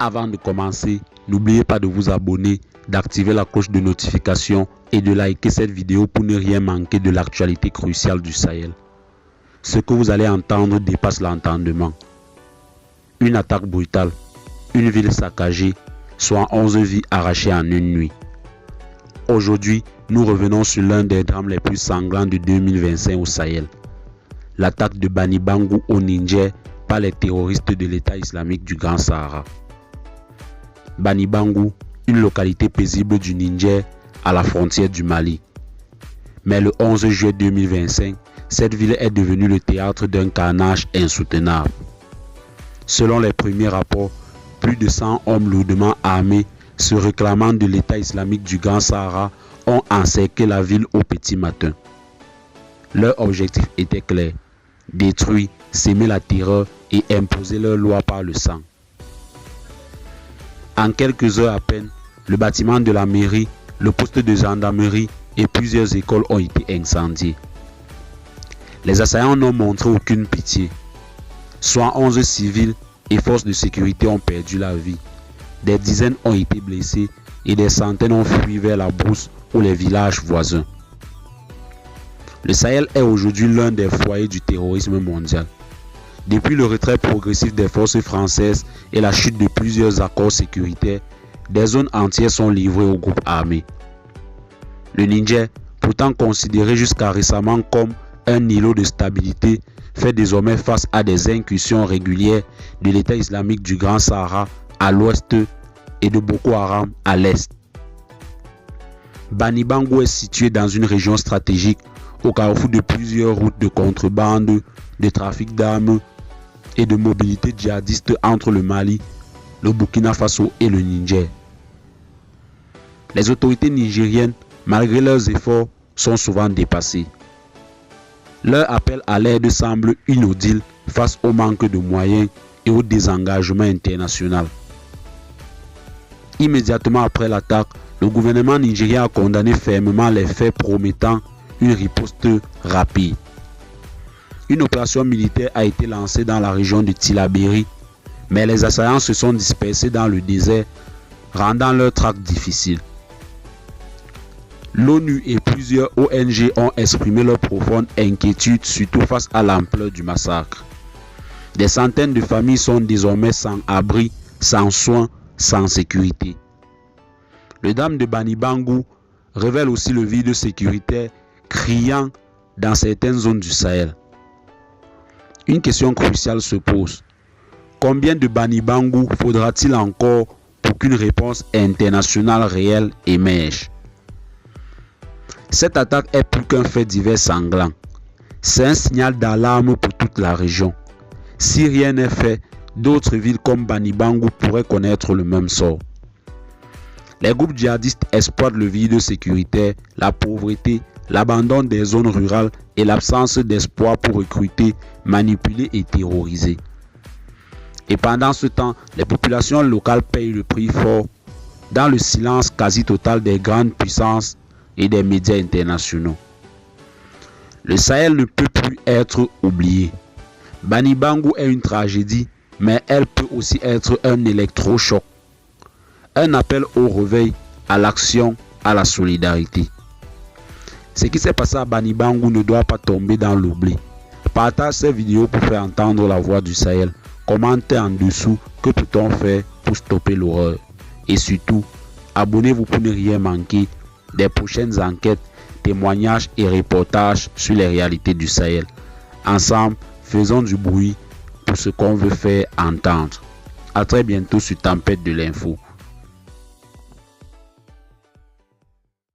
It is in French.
Avant de commencer, n'oubliez pas de vous abonner, d'activer la cloche de notification et de liker cette vidéo pour ne rien manquer de l'actualité cruciale du Sahel. Ce que vous allez entendre dépasse l'entendement. Une attaque brutale, une ville saccagée, soit 11 vies arrachées en une nuit. Aujourd'hui, nous revenons sur l'un des drames les plus sanglants de 2025 au Sahel. L'attaque de Bani Bangou au Niger par les terroristes de l'État islamique du Grand Sahara. Bani Bangou, une localité paisible du Niger à la frontière du Mali. Mais le 11 juillet 2025, cette ville est devenue le théâtre d'un carnage insoutenable. Selon les premiers rapports, plus de 100 hommes lourdement armés se réclamant de l'État islamique du Grand Sahara ont encerclé la ville au petit matin. Leur objectif était clair: détruire, s'aimer la terreur et imposer leur loi par le sang. En quelques heures à peine, le bâtiment de la mairie, le poste de gendarmerie et plusieurs écoles ont été incendiés. Les assaillants n'ont montré aucune pitié. Soit 11 civils et forces de sécurité ont perdu la vie. Des dizaines ont été blessés et des centaines ont fui vers la brousse ou les villages voisins. Le Sahel est aujourd'hui l'un des foyers du terrorisme mondial. Depuis le retrait progressif des forces françaises et la chute de plusieurs accords sécuritaires, des zones entières sont livrées aux groupes armés. Le Niger, pourtant considéré jusqu'à récemment comme un îlot de stabilité, fait désormais face à des incursions régulières de l'État islamique du Grand Sahara à l'ouest et de Boko Haram à l'est. Bani Bangou est situé dans une région stratégique au carrefour de plusieurs routes de contrebande, de trafic d'armes et de mobilité djihadiste entre le Mali, le Burkina Faso et le Niger. Les autorités nigériennes, malgré leurs efforts, sont souvent dépassées. Leur appel à l'aide semble inaudible face au manque de moyens et au désengagement international. Immédiatement après l'attaque, le gouvernement nigérien a condamné fermement les faits, promettant une riposte rapide. Une opération militaire a été lancée dans la région de Tillabéri, mais les assaillants se sont dispersés dans le désert, rendant leur traque difficile. L'ONU et plusieurs ONG ont exprimé leur profonde inquiétude, surtout face à l'ampleur du massacre. Des centaines de familles sont désormais sans abri, sans soins, sans sécurité. Le drame de Bani Bangou révèle aussi le vide sécuritaire criant dans certaines zones du Sahel. Une question cruciale se pose: combien de Bani Bangou faudra-t-il encore pour qu'une réponse internationale réelle émerge? Cette attaque est plus qu'un fait divers sanglant. C'est un signal d'alarme pour toute la région. Si rien n'est fait, d'autres villes comme Bani Bangou pourraient connaître le même sort. Les groupes djihadistes exploitent le vide sécuritaire, la pauvreté, l'abandon des zones rurales et l'absence d'espoir pour recruter, manipuler et terroriser. Et pendant ce temps, les populations locales payent le prix fort dans le silence quasi total des grandes puissances et des médias internationaux. Le Sahel ne peut plus être oublié. Bani Bangou est une tragédie, mais elle peut aussi être un électrochoc. Un appel au réveil, à l'action, à la solidarité. Ce qui s'est passé à Bani Bangou ne doit pas tomber dans l'oubli. Partage cette vidéo pour faire entendre la voix du Sahel. Commentez en dessous que peut-on faire pour stopper l'horreur. Et surtout, abonnez-vous pour ne rien manquer des prochaines enquêtes, témoignages et reportages sur les réalités du Sahel. Ensemble, faisons du bruit pour ce qu'on veut faire entendre. A très bientôt sur Tempête de l'info.